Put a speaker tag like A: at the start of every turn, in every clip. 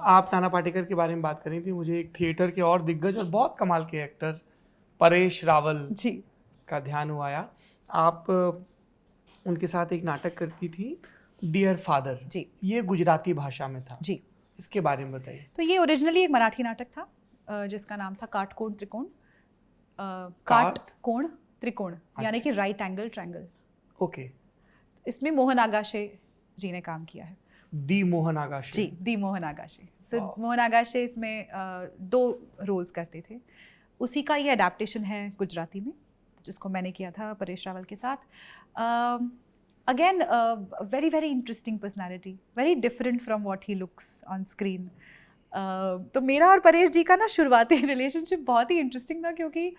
A: आप नाना पाटेकर के बारे में बात कर रही थी, मुझे एक थिएटर के और दिग्गज और बहुत कमाल के एक्टर परेश रावल
B: जी
A: का ध्यान हुआ आया। आप उनके साथ एक नाटक करती थी डियर फादर
B: जी,
A: ये गुजराती भाषा में था
B: जी।
A: इसके बारे में बताइए।
B: तो ये ओरिजिनली एक मराठी नाटक था जिसका नाम था काटकोण त्रिकोण। काटकोण त्रिकोण यानी कि राइट एंगल ट्रायंगल।
A: ओके।
B: इसमें मोहन आगाशे जी ने काम किया है।
A: दी मोहन आगाशे
B: जी, दी मोहन आगाशे। सो मोहन आगाशे इसमें 2 रोल्स करते थे। उसी का ये अडेप्टेशन है गुजराती में, जिसको मैंने किया था परेश रावल के साथ। Again very very interesting personality, very different from what he looks on screen. तो मेरा और परेश जी का ना शुरुआती रिलेशनशिप बहुत ही इंटरेस्टिंग था, क्योंकि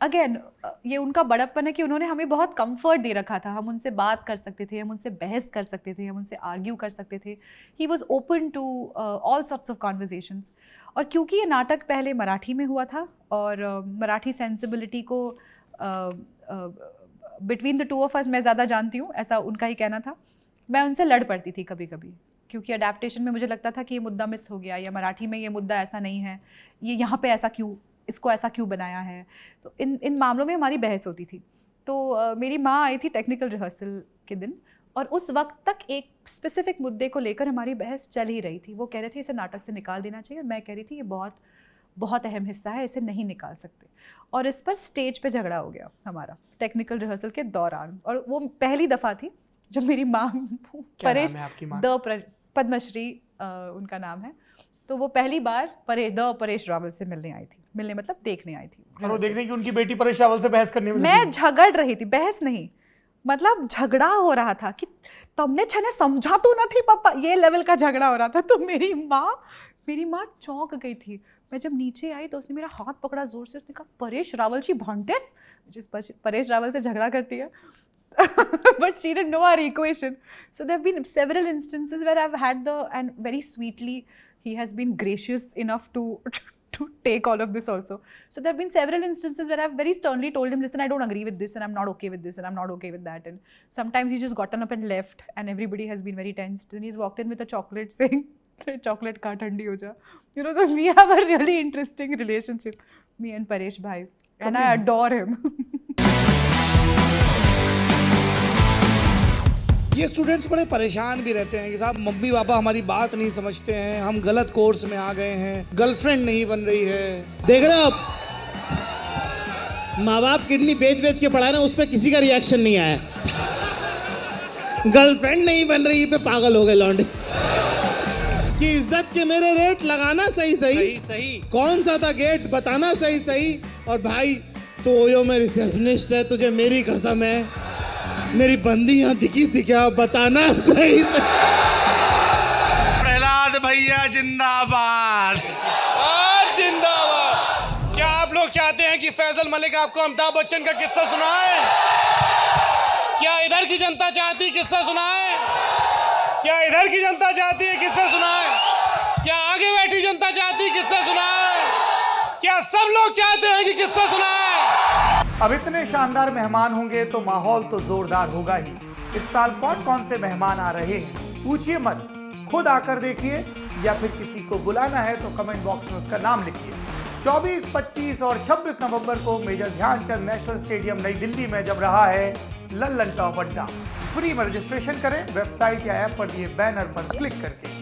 B: अगेन ये उनका बड़प्पन है कि उन्होंने हमें बहुत कंफर्ट दे रखा था। हम उनसे बात कर सकते थे, हम उनसे बहस कर सकते थे, हम उनसे आर्ग्यू कर सकते थे। He was open to all sorts of conversations. और क्योंकि ये नाटक पहले मराठी में हुआ था और मराठी सेंसिबिलिटी को between the two of us मैं ज़्यादा जानती हूँ, ऐसा उनका ही कहना था। मैं उनसे लड़ पड़ती थी कभी कभी, क्योंकि अडेप्टेशन में मुझे लगता था कि ये मुद्दा मिस हो गया, या मराठी में ये मुद्दा ऐसा नहीं है, ये यहाँ पे ऐसा क्यों, इसको ऐसा क्यों बनाया है। तो इन मामलों में हमारी बहस होती थी। तो मेरी माँ आई थी टेक्निकल रिहर्सल के दिन, और उस वक्त तक एक स्पेसिफिक मुद्दे को लेकर हमारी बहस चल ही रही थी। वो कह रहे थे इसे नाटक से निकाल देना चाहिए, और मैं कह रही थी ये बहुत बहुत अहम हिस्सा है, इसे नहीं निकाल सकते। और इस पर स्टेज पे झगड़ा हो गया हमारा टेक्निकल रिहर्सल के दौरान। और वो पहली दफ़ा थी जब मेरी माँ परेश पद्मश्री उनका नाम है, तो वो पहली बार परेश रावल से मिलने आई थी। मिलने मतलब देखने आई थी।
A: और वो देखने की उनकी बेटी परेश रावल से बहस करने में
B: मैं झगड़ रही थी, बहस नहीं, मतलब झगड़ा हो रहा था कि तुमने छने समझा तो ना थी पापा, ये लेवल का झगड़ा हो रहा था। तो मेरी माँ चौंक गई थी। मैं जब नीचे आई तो उसने मेरा हाथ पकड़ा जोर से, उसने कहा परेश रावल जी भांटेस, जिस परेश रावल से झगड़ा करती है। But she didn't know our equation. So there have been several instances where I've had and very sweetly he has been gracious enough to take all of this also. So there have been several instances where I've very sternly told him, listen, I don't agree with this, and I'm not okay with this, and I'm not okay with that. And sometimes he's just gotten up and left, and everybody has been very tense. Then he's walked in with a chocolate saying, chocolate ka thandi ho ja. You know, so we have a really interesting relationship, me and Paresh bhai, and I adore him.
C: ये students बड़े परेशान भी रहते हैं कि साहब mummy papa हमारी बात नहीं समझते हैं, हम गलत कोर्स में आ गए हैं, गर्लफ्रेंड नहीं बन रही है। देख रहे हो आप, माँ बाप किडनी बेच के पढ़ा रहे हैं, उस पर किसी का रिएक्शन नहीं आया। गर्लफ्रेंड नहीं बन रही पे पागल हो गए लौंडे। कि इज्जत के मेरे रेट लगाना सही कौन सा था गेट बताना सही। और भाई तो ओयो में रिसेप्शनिस्ट है, तुझे मेरी कसम है, मेरी बंदी यहाँ दिखी थी क्या, बताना सही।
D: प्रहलाद भैया जिंदाबाद, जिंदाबाद। क्या आप लोग चाहते हैं कि फैजल मलिक आपको अमिताभ बच्चन का किस्सा सुनाए? क्या इधर की जनता चाहती किस्सा सुनाए? क्या इधर की जनता चाहती है किस्सा सुनाए? क्या आगे बैठी जनता चाहती है किस्सा सुनाए? क्या सब लोग चाहते हैं कि किस्सा सुनाए?
A: अब इतने शानदार मेहमान होंगे तो माहौल तो जोरदार होगा ही। इस साल कौन कौन से मेहमान आ रहे हैं पूछिए मत, खुद आकर देखिए, या फिर किसी को बुलाना है तो कमेंट बॉक्स में उसका नाम लिखिए। 24, 25 और 26 नवंबर को मेजर ध्यानचंद नेशनल स्टेडियम नई दिल्ली में जब रहा है लल्लन टॉप अड्डा। फ्री में रजिस्ट्रेशन करें वेबसाइट या ऐप पर दिए बैनर पर क्लिक करके।